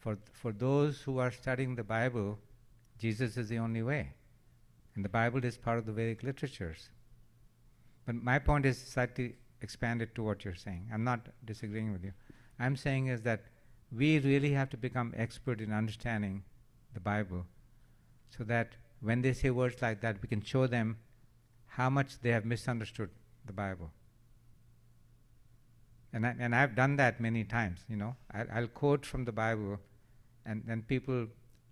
For those who are studying the Bible, Jesus is the only way. And the Bible is part of the Vedic literatures. But my point is slightly expanded to what you're saying. I'm not disagreeing with you. I'm saying is that we really have to become expert in understanding the Bible so that when they say words like that, we can show them how much they have misunderstood the Bible. And I've done that many times, you know. I'll quote from the Bible, and people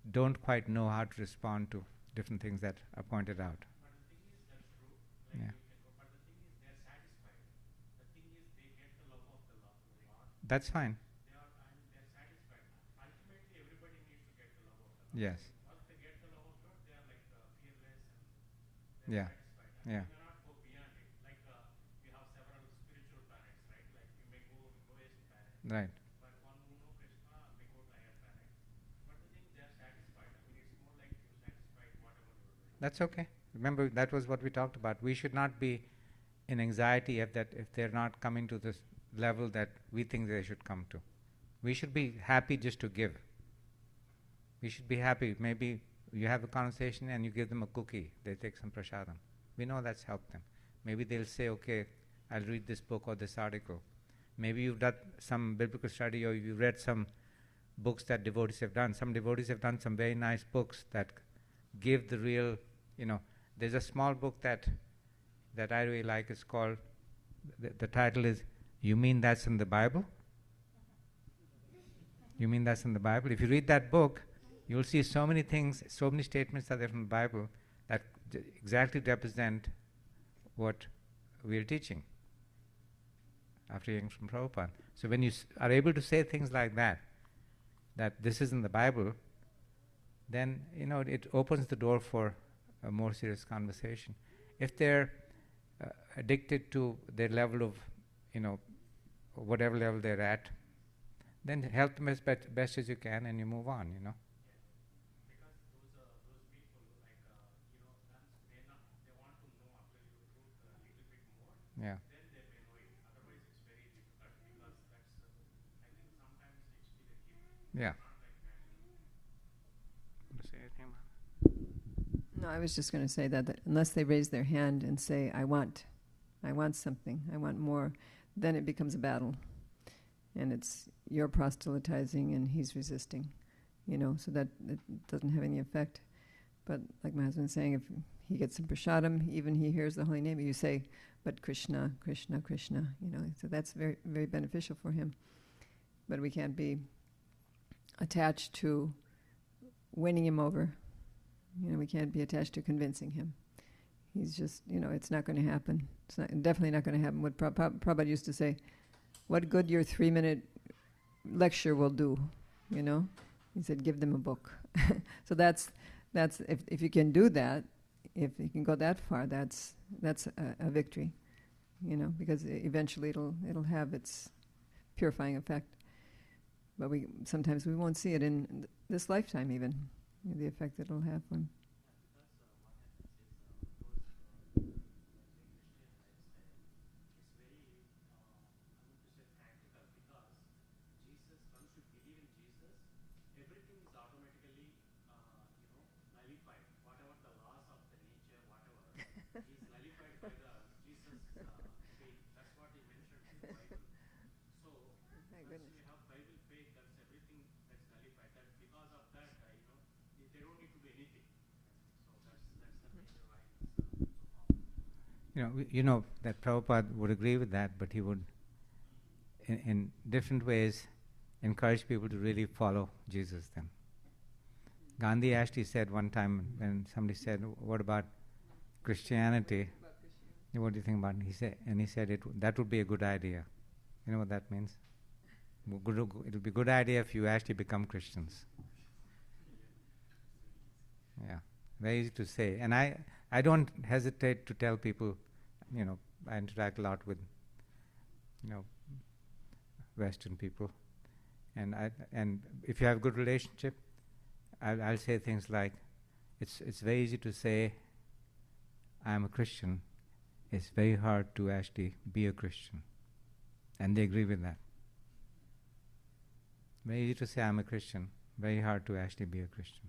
don't quite know how to respond to different things that are pointed out. But the thing is, that's true. Like Yeah. but the thing is, they're satisfied. The thing is, they get the love of the Lord. That's fine. They're satisfied. Ultimately, everybody needs to get the love of the Lord. Yes. Once they get the love of God, they are like fearless and Yeah. satisfied. Yeah. You cannot go beyond it. Like we have several spiritual planets, right? Like you may go lowest planet. Right. But one who know Krishna may go to higher planet. But the thing, they are satisfied. I mean, it's more like you satisfied whatever you are doing. That's okay. Remember, that was what we talked about. We should not be in anxiety if they're not coming to this level that we think they should come to. We should be happy just to give. We should be happy. Maybe you have a conversation and you give them a cookie. They take some prasadam. We know that's helped them. Maybe they'll say, okay, I'll read this book or this article. Maybe you've done some biblical study or you read some books that devotees have done. Some devotees have done some very nice books that give the real, you know. There's a small book that I really like. It's called, the title is, You Mean That's in the Bible? You Mean That's in the Bible? If you read that book, you'll see so many things, so many statements that are from the Bible that exactly represent what we're teaching after hearing from Prabhupada. So when you are able to say things like that this is in the Bible, then, you know, it opens the door for a more serious conversation. If they're addicted to their level of, you know, whatever level they're at, then help them as best as you can and you move on, you know. Because those people, like, you know, they want to know absolute truth a little bit more. Yeah. Then they may know it. Otherwise, it's very difficult because that's, I think sometimes it's still a gift. Yeah. Not like that. Want to say anything? No, I was just going to say that unless they raise their hand and say, I want something, I want more, then it becomes a battle. And it's you're proselytizing and he's resisting, you know, so that it doesn't have any effect. But like my husband's saying, if he gets some prasadam, even he hears the holy name, you say, but Krishna, Krishna, Krishna, you know, so that's very, very beneficial for him. But we can't be attached to winning him over. You know, we can't be attached to convincing him. He's just, you know, it's not going to happen. It's definitely not going to happen. What Prabhupada used to say, what good your 3-minute lecture will do, you know? He said, give them a book. So that's if you can do that, if you can go that far, that's a victory, you know, because eventually it'll have its purifying effect. But sometimes we won't see it in this lifetime even, the effect that it'll have when. Everything is automatically, nullified. Whatever the laws of the nature, whatever, is nullified by the Jesus faith. That's what he mentioned in the Bible. So, My goodness. you have Bible faith, that's everything that's nullified. That because of that, they don't need to do anything. So that's the major why You know that Prabhupada would agree with that, but he would, in different ways, encourage people to really follow Jesus then. Gandhi actually said one time when somebody said, what about Christianity? What do you think about it? He said that would be a good idea. You know what that means? It would be a good idea if you actually become Christians. Yeah, very easy to say. And I don't hesitate to tell people, you know, I interact a lot with, you know, Western people. And if you have a good relationship, I'll say things like, it's very easy to say, I'm a Christian. It's very hard to actually be a Christian. And they agree with that. Very easy to say I'm a Christian. Very hard to actually be a Christian.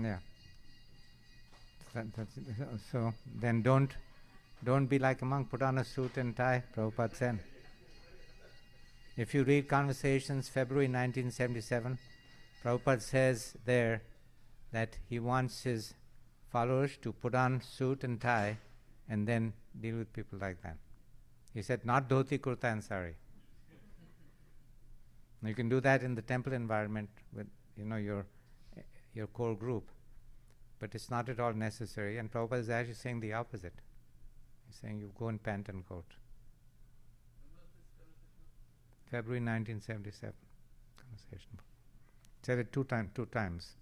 Yeah. So then don't be like a monk. Put on a suit and tie. Prabhupada said. If you read Conversations, February 1977, Prabhupada says there that he wants his followers to put on suit and tie and then deal with people like that. He said, not dhoti, kurta and sari. You can do that in the temple environment with your core group, but it's not at all necessary. And Prabhupada is actually saying the opposite. He's saying you go in pant and coat. February 1977 conversation. Said it two times.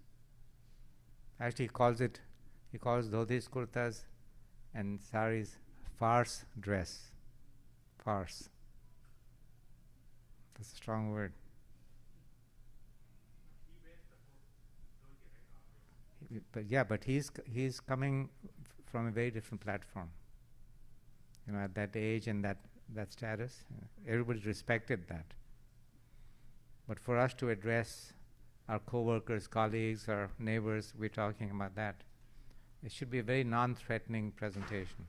Actually, he calls dhotis, kurtas, and saris farce dress. Farce. That's a strong word. But he's coming from a very different platform. At that age and that status, everybody respected that. But for us to address our co-workers, colleagues, our neighbors, we're talking about that. It should be a very non-threatening presentation.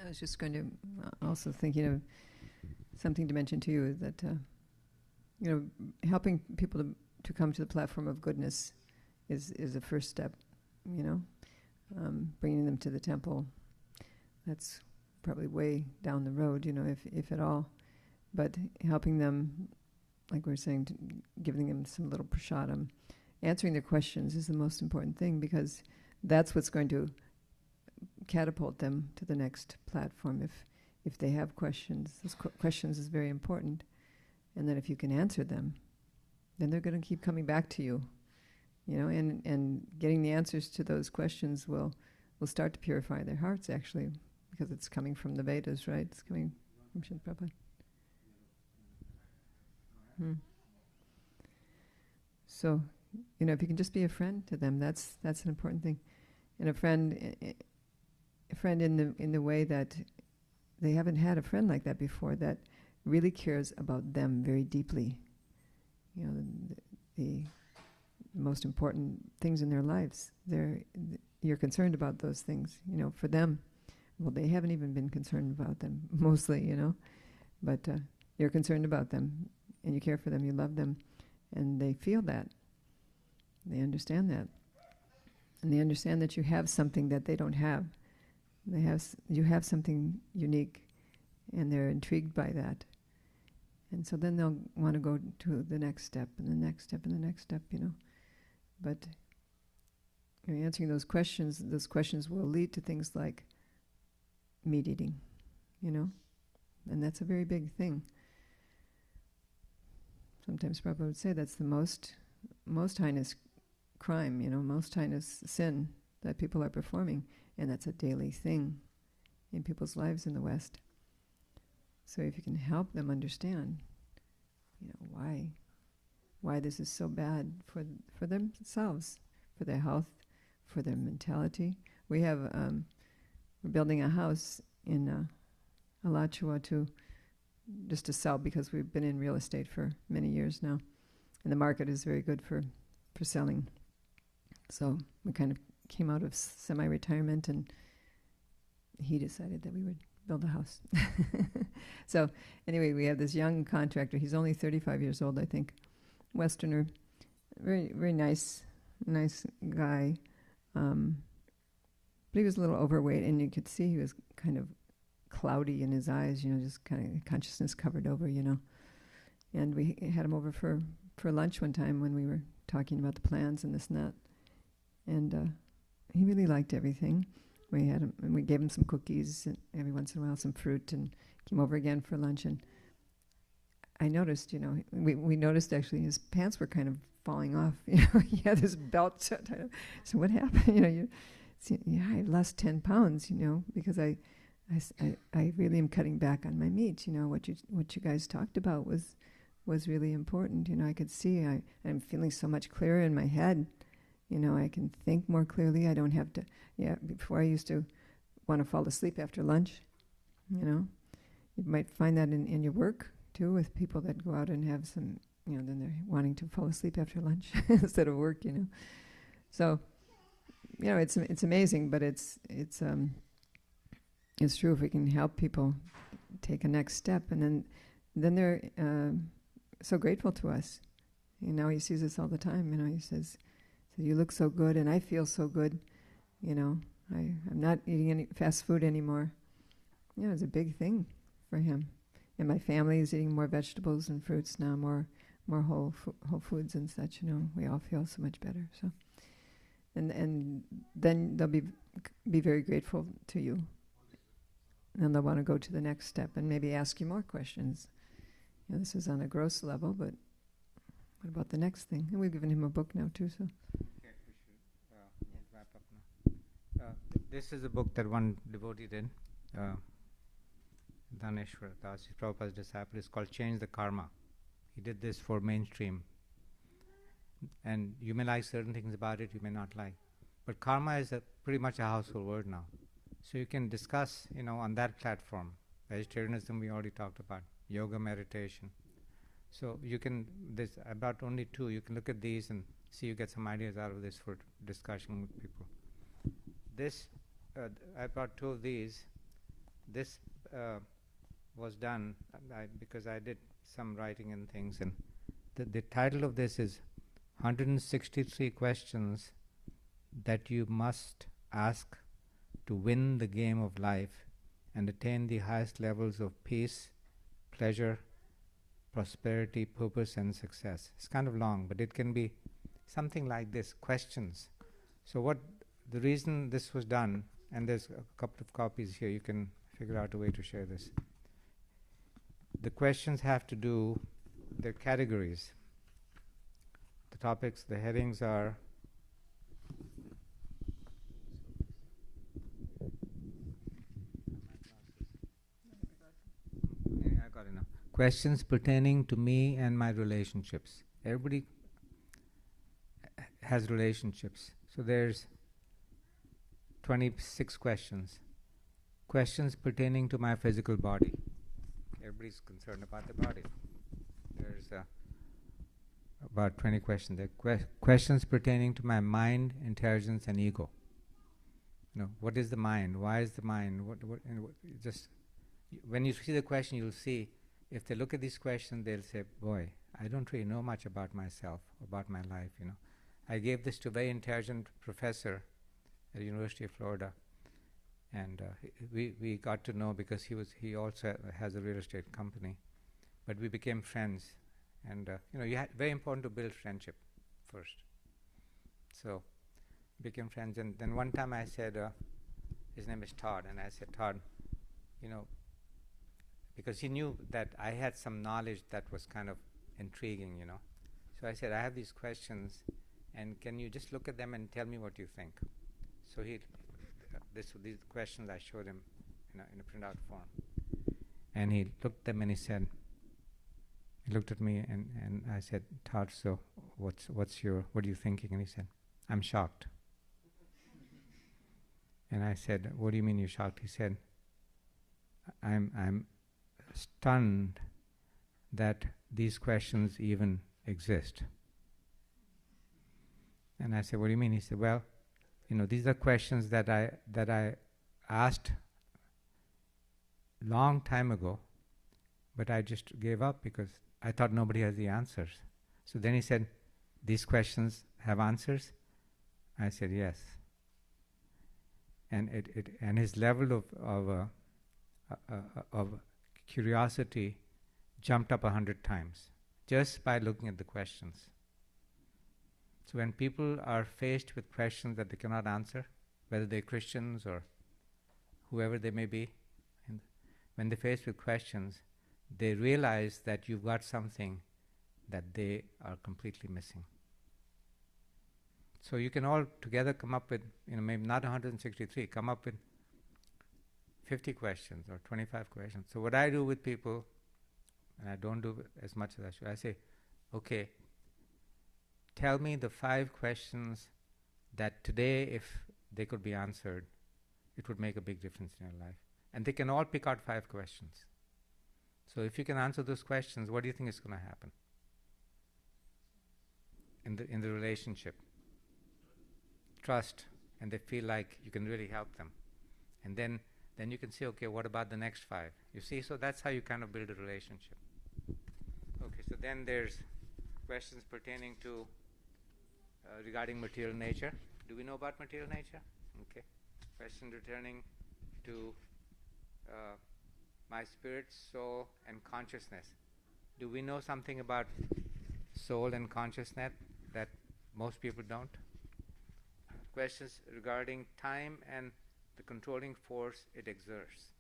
I was just going to also thinking of something to mention to you that helping people to come to the platform of goodness is a first step. Bringing them to the temple, that's probably way down the road, if at all. But helping them, like we were saying, giving them some little prasadam, answering their questions is the most important thing, because that's what's going to catapult them to the next platform. If they have questions, those questions is very important. And then if you can answer them, then they're going to keep coming back to you. And getting the answers to those questions will start to purify their hearts, actually, because it's coming from the Vedas, right? It's coming from Srila Prabhupada. So, if you can just be a friend to them, that's an important thing. And a friend in the way that they haven't had a friend like that before, that really cares about them very deeply. The most important things in their lives. You're concerned about those things. For them, well, they haven't even been concerned about them mostly. But you're concerned about them, and you care for them. You love them, and they feel that. They understand that, and they understand that you have something that they don't have. You have something unique, and they're intrigued by that. And so then they'll want to go to the next step, and the next step, and the next step, But you're answering those questions will lead to things like meat eating, and that's a very big thing. Sometimes Prabhupada would say that's the most heinous crime, most heinous sin that people are performing, and that's a daily thing in people's lives in the West. So if you can help them understand, why this is so bad for themselves, for their health, for their mentality. We're building a house in Alachua just to sell, because we've been in real estate for many years now, and the market is very good for selling. So we kind of came out of semi-retirement, and he decided that we would build a house. So anyway, we have this young contractor. He's only 35 years old, I think. Westerner, very, very nice guy. But he was a little overweight, and you could see he was kind of cloudy in his eyes, just kind of consciousness covered over, And we had him over for lunch one time when we were talking about the plans and this and that. And he really liked everything. We had him, and we gave him some cookies and every once in a while some fruit, and came over again for lunch. And I noticed, we noticed actually his pants were kind of falling off. He had his belt. So what happened? I lost 10 pounds, because I really am cutting back on my meat. What you guys talked about was really important. I could see I'm feeling so much clearer in my head. I can think more clearly. I don't have to. Before I used to want to fall asleep after lunch. You might find that in your work too, with people that go out and have some. Then they're wanting to fall asleep after lunch instead of work. So, it's amazing, but it's true if we can help people take a next step, and then they're so grateful to us. He sees us all the time. He says, "You look so good, and I feel so good." I'm not eating any fast food anymore. It's a big thing for him. And my family is eating more vegetables and fruits now, more whole foods and such. We all feel so much better. So, and then they'll be very grateful to you, and they'll want to go to the next step and maybe ask you more questions. This is on a gross level, but what about the next thing? And we've given him a book now too. So. Okay, we should wrap up now. This is a book that one devotee did. Dhaneshwar Das, Prabhupada's disciple. It's called Change the Karma. He did this for mainstream. And you may like certain things about it, you may not like. But karma is pretty much a household word now. So you can discuss, on that platform. Vegetarianism we already talked about. Yoga, meditation. So you can, I brought only 2. You can look at these and see you get some ideas out of this for discussion with people. This, I brought 2 of these. This was done because I did some writing and things, and the title of this is 163 questions that you must ask to win the game of life and attain the highest levels of peace, pleasure, prosperity, purpose, and success. It's kind of long, but it can be something like this, questions. So the reason this was done, and there's a couple of copies here, you can figure out a way to share this. The questions have to do, they're categories. The topics, the headings are I got enough. Questions pertaining to me and my relationships. Everybody has relationships. So there's 26 questions. Questions pertaining to my physical body. Everybody's concerned about the body. There's about 20 questions. There are questions pertaining to my mind, intelligence, and ego. What is the mind? Why is the mind? Just when you see the question, you'll see. If they look at these questions, they'll say, "Boy, I don't really know much about myself, about my life." I gave this to a very intelligent professor at the University of Florida. And we got to know because he also has a real estate company, but we became friends. And very important to build friendship first. So became friends, and then one time I said, his name is Todd, and I said, Todd, because he knew that I had some knowledge that was kind of intriguing, So I said, I have these questions, and can you just look at them and tell me what you think? So these questions I showed him in a printout form, and he looked at them and he looked at me and I said, Todd, so what are you thinking? And he said, I'm shocked. And I said, what do you mean you're shocked? He said, I'm stunned that these questions even exist. And I said, what do you mean? He said, well, these are questions that I asked long time ago, but I just gave up because I thought nobody has the answers. So then he said, these questions have answers? I said, yes. And his level of curiosity jumped up 100 times. just by looking at the questions. So when people are faced with questions that they cannot answer, whether they're Christians or whoever they may be, and when they're faced with questions, they realize that you've got something that they are completely missing. So you can all together come up with, maybe not 163, come up with 50 questions or 25 questions. So what I do with people, and I don't do as much as I should, I say, okay, tell me the 5 questions that today, if they could be answered, it would make a big difference in your life. And they can all pick out 5 questions. So if you can answer those questions, what do you think is going to happen in the relationship? Trust, and they feel like you can really help them. And then you can say, okay, what about the next 5? You see, so that's how you kind of build a relationship. Okay, so then there's questions pertaining to regarding material nature. Do we know about material nature? Okay. Question returning to my spirit, soul, and consciousness. Do we know something about soul and consciousness that most people don't? Questions regarding time and the controlling force it exerts.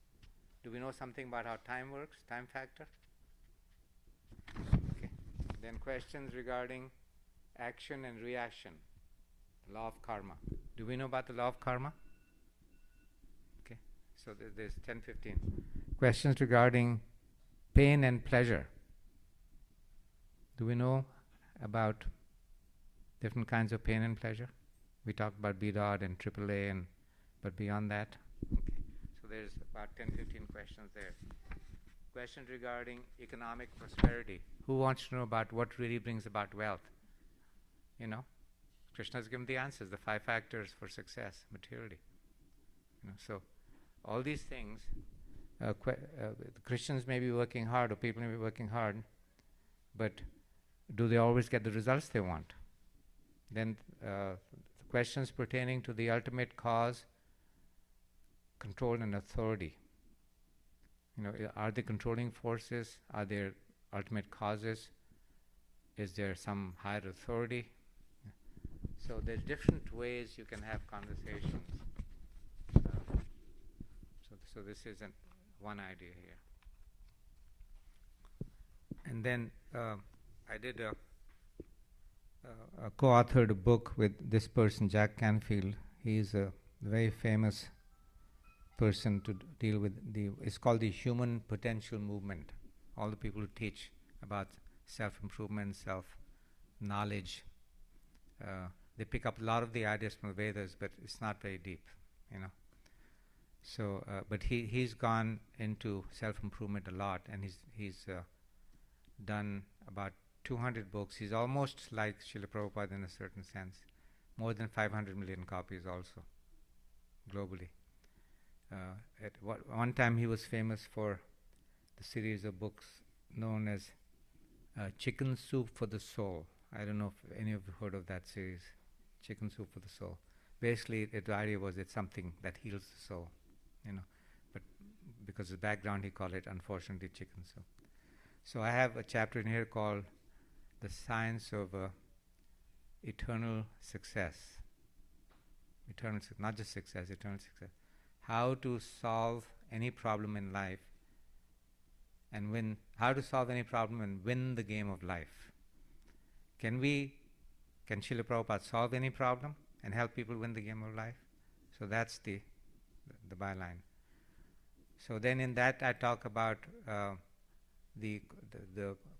Do we know something about how time works, time factor? Okay. Then questions regarding action and reaction, law of karma. Do we know about the law of karma? Okay. So there's 10, 15. Questions regarding pain and pleasure. Do we know about different kinds of pain and pleasure? We talked about B dot and AAA, but beyond that, okay. So there's about 10, 15 questions there. Questions regarding economic prosperity. Who wants to know about what really brings about wealth? Krishna's given the answers, the 5 factors for success materially. So all these things, the Christians may be working hard, or people may be working hard, but do they always get the results they want? Then questions pertaining to the ultimate cause, control, and authority. Are there controlling forces? Are there ultimate causes? Is there some higher authority? So there's different ways you can have conversations. So this is one idea here. And then I did co-authored a book with this person, Jack Canfield. He's a very famous person to deal with it's called the Human Potential Movement. All the people who teach about self-improvement, self-knowledge, they pick up a lot of the ideas from the Vedas, but it's not very deep, So, but he's gone into self-improvement a lot, and he's done about 200 books. He's almost like Srila Prabhupada in a certain sense. More than 500 million copies also, globally. At one time he was famous for the series of books known as Chicken Soup for the Soul. I don't know if any of you heard of that series, Chicken Soup for the Soul. Basically, the idea was it's something that heals the soul, But because of the background, he called it, unfortunately, chicken soup. So I have a chapter in here called The Science of Eternal Success. Not just success, eternal success. How to solve any problem in life and win. How to solve any problem and win the game of life. Can Srila Prabhupada solve any problem and help people win the game of life? So that's the byline. So then in that I talk about the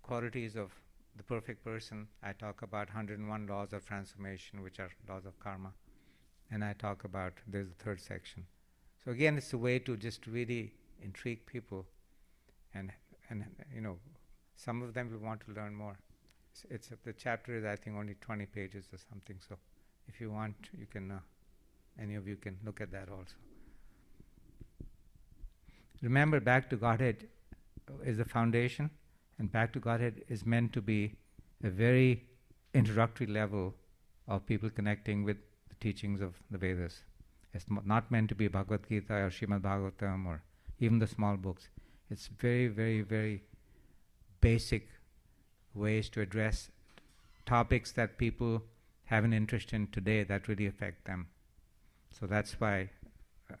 qualities of the perfect person. I talk about 101 laws of transformation, which are laws of karma. And I talk about, there's the third section. So again, it's a way to just really intrigue people, and some of them will want to learn more. The chapter is, I think, only 20 pages or something. So if you want, you can, any of you can look at that also. Remember, Back to Godhead is the foundation, and Back to Godhead is meant to be a very introductory level of people connecting with the teachings of the Vedas. It's not meant to be Bhagavad Gita or Srimad Bhagavatam or even the small books. It's very, very, very basic ways to address topics that people have an interest in today that really affect them. So that's why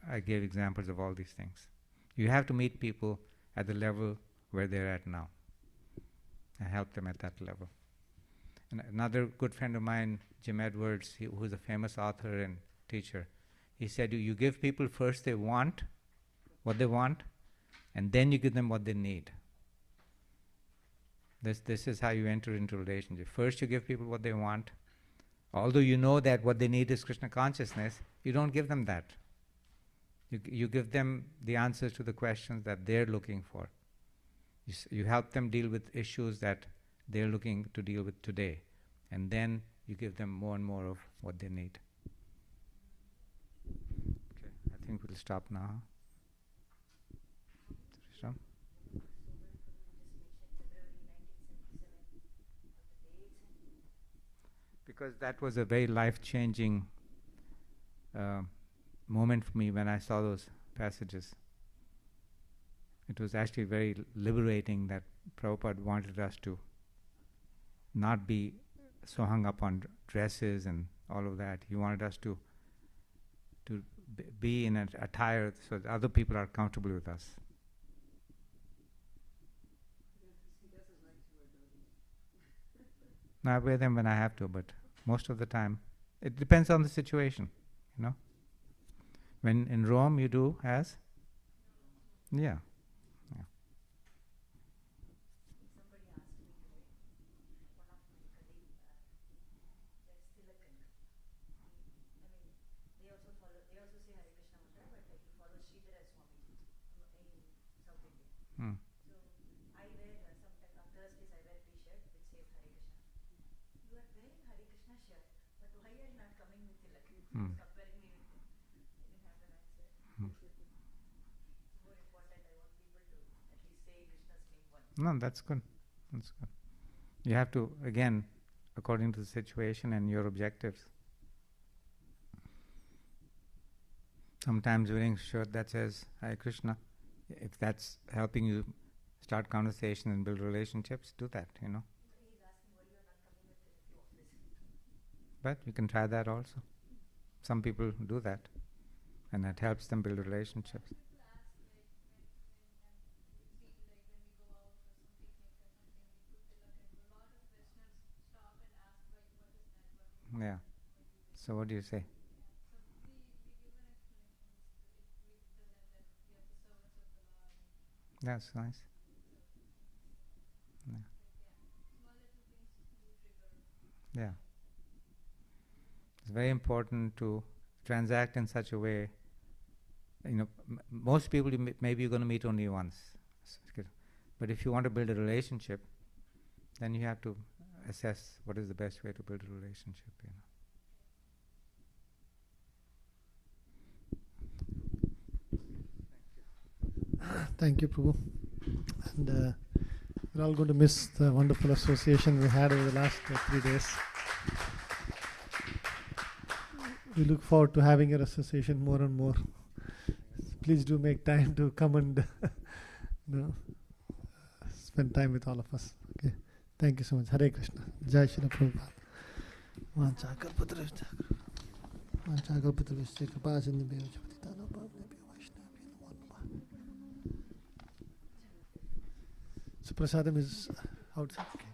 I gave examples of all these things. You have to meet people at the level where they're at now and help them at that level. And another good friend of mine, Jim Edwards, who's a famous author and teacher, he said you give people first what they want, and then you give them what they need. This is how you enter into a relationship. First you give people what they want. Although you know that what they need is Krishna consciousness, you don't give them that. You give them the answers to the questions that they're looking for. You help them deal with issues that they're looking to deal with today. And then you give them more and more of what they need. Okay, I think we'll stop now. Krishna? Because that was a very life-changing moment for me when I saw those passages. It was actually very liberating that Prabhupada wanted us to not be so hung up on dresses and all of that. He wanted us to be in an attire so that other people are comfortable with us. No, I wear them when I have to, but most of the time, it depends on the situation, you know. When in Rome you do as? Yeah. Somebody asked me today, one of my colleagues, that's Tilakan. They also say Hare Krishna mantra, but he follows Sridhara Swami in South India. So I wear, sometimes on Thursdays I wear a t-shirt which says Hare Krishna. You are wearing Hare Krishna shirt, but why are you not coming with Tilak? Comparing me with him. I didn't have an answer. It's more important. I want people to at least say Krishna's name once. No, that's good. That's good. You have to, again, according to the situation and your objectives. Sometimes wearing a shirt that says Hare Krishna, if that's helping you start conversation and build relationships, do that, you know. He's asking why you are not coming with Tilak to office. But you can try that also. Some people do that, and that helps them build relationships. People ask, like, when we go out for some picnic or something, we put tilak, and a lot of Westerners stop and ask, what is that? Yeah. So what do you say? So we give an explanation. We tell them that we are the servants of the Lord. That's nice. Yeah. Small little things do trigger. Yeah. It's very important to transact in such a way. You know, most people maybe you're going to meet only once. But if you want to build a relationship, then you have to assess what is the best way to build a relationship, you know. Thank you, Prabhu. And we're all going to miss the wonderful association we had over the last 3 days. We look forward to having your association more and more. Please do make time to come and spend time with all of us. Okay. Thank you so much. Hare Krishna. Jai Srila Prabhupada. So prasadam is outside. Okay.